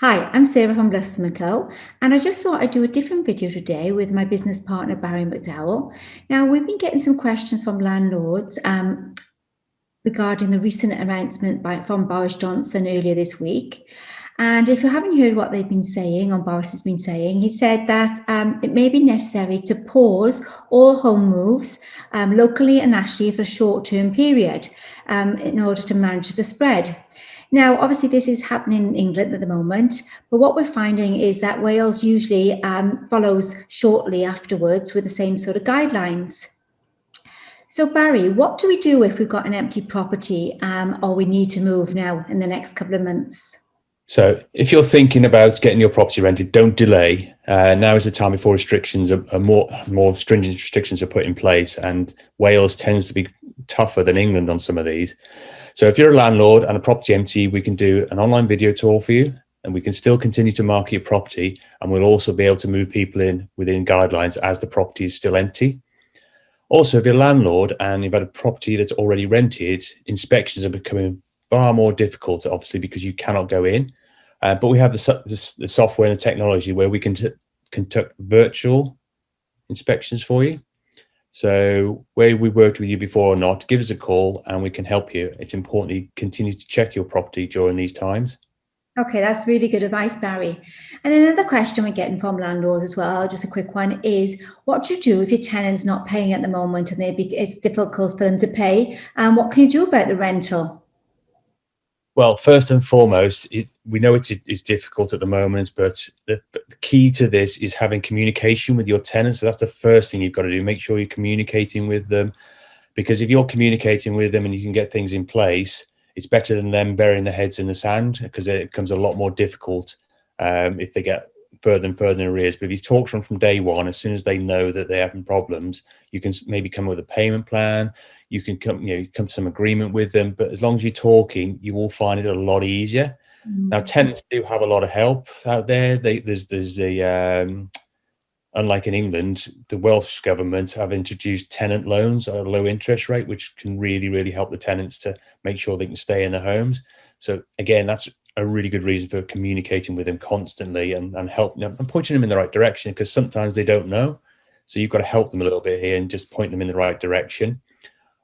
Hi, I'm Sarah from Blessed & Co, and I just thought I'd do a different video today with my business partner, Barry McDowell. Now, we've been getting some questions from landlords regarding the recent announcement from Boris Johnson earlier this week. And if you haven't heard what they've been saying, or Boris has been saying, he said that it may be necessary to pause all home moves locally and nationally for a short-term period in order to manage the spread. Now, obviously, this is happening in England at the moment, but what we're finding is that Wales usually follows shortly afterwards with the same sort of guidelines. So, Barry, what do we do if we've got an empty property or we need to move now in the next couple of months? So if you're thinking about getting your property rented, don't delay. Now is the time before restrictions are more stringent restrictions are put in place, and Wales tends to be tougher than England on some of these. So if you're a landlord and a property empty, we can do an online video tour for you, and we can still continue to market your property, and we'll also be able to move people in within guidelines as the property is still empty. Also, if you're a landlord and you've had a property that's already rented, inspections are becoming far more difficult, obviously, because you cannot go in. But we have the software and the technology where we can conduct virtual inspections for you. So where we worked with you before or not, give us a call and we can help you. It's important that you continue to check your property during these times. Okay, that's really good advice, Barry. And then another question we're getting from landlords as well, just a quick one, is what do you do if your tenant's not paying at the moment and it's difficult for them to pay? And what can you do about the rental? Well, first and foremost, we know it is difficult at the moment, but the key to this is having communication with your tenants. So that's the first thing you've got to do. Make sure you're communicating with them, because if you're communicating with them and you can get things in place, it's better than them burying their heads in the sand, because it becomes a lot more difficult if they get further and further in arrears. But if you talk to them from day one, as soon as they know that they're having problems, you can maybe come up with a payment plan. You can come to some agreement with them. But as long as you're talking, you will find it a lot easier. Now, tenants do have a lot of help out there. Unlike in England, the Welsh government have introduced tenant loans at a low interest rate, which can really help the tenants to make sure they can stay in their homes. So again, that's a really good reason for communicating with them constantly and helping them and pointing them in the right direction, because sometimes they don't know. So you've got to help them a little bit here and just point them in the right direction.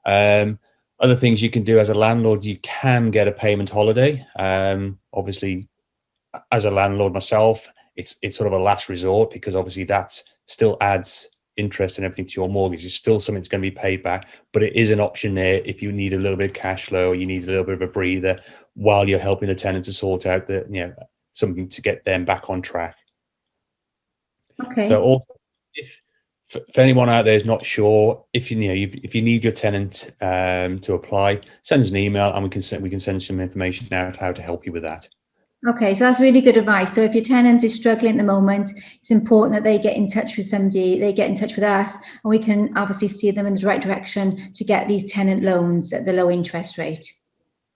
Other things you can do as a landlord, you can get a payment holiday. Obviously, as a landlord myself, it's sort of a last resort, because obviously that still adds interest and everything to your mortgage. It's still something that's going to be paid back, but it is an option there if you need a little bit of cash flow or you need a little bit of a breather while you're helping the tenant to sort out something to get them back on track. Okay. So also, if for anyone out there is not sure, if you need your tenant to apply, send us an email and we can send some information out how to help you with that. Okay, so that's really good advice. So if your tenant is struggling at the moment, it's important that they get in touch with somebody, they get in touch with us, and we can obviously steer them in the right direction to get these tenant loans at the low interest rate.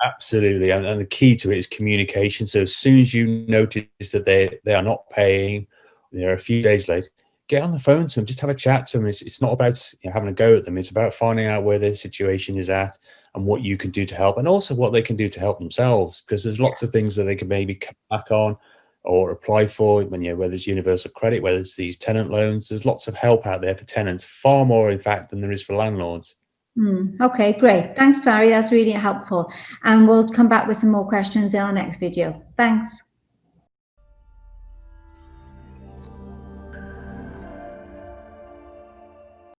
Absolutely, and the key to it is communication. So as soon as you notice that they are not paying, they're a few days late, get on the phone to them, just have a chat to them. It's not about having a go at them. It's about finding out where their situation is at and what you can do to help, and also what they can do to help themselves, because there's lots of things that they can maybe come back on or apply for, whether it's universal credit, whether it's these tenant loans. There's lots of help out there for tenants, far more in fact than there is for landlords. Okay, great. Thanks, Barry. That's really helpful. And we'll come back with some more questions in our next video. Thanks.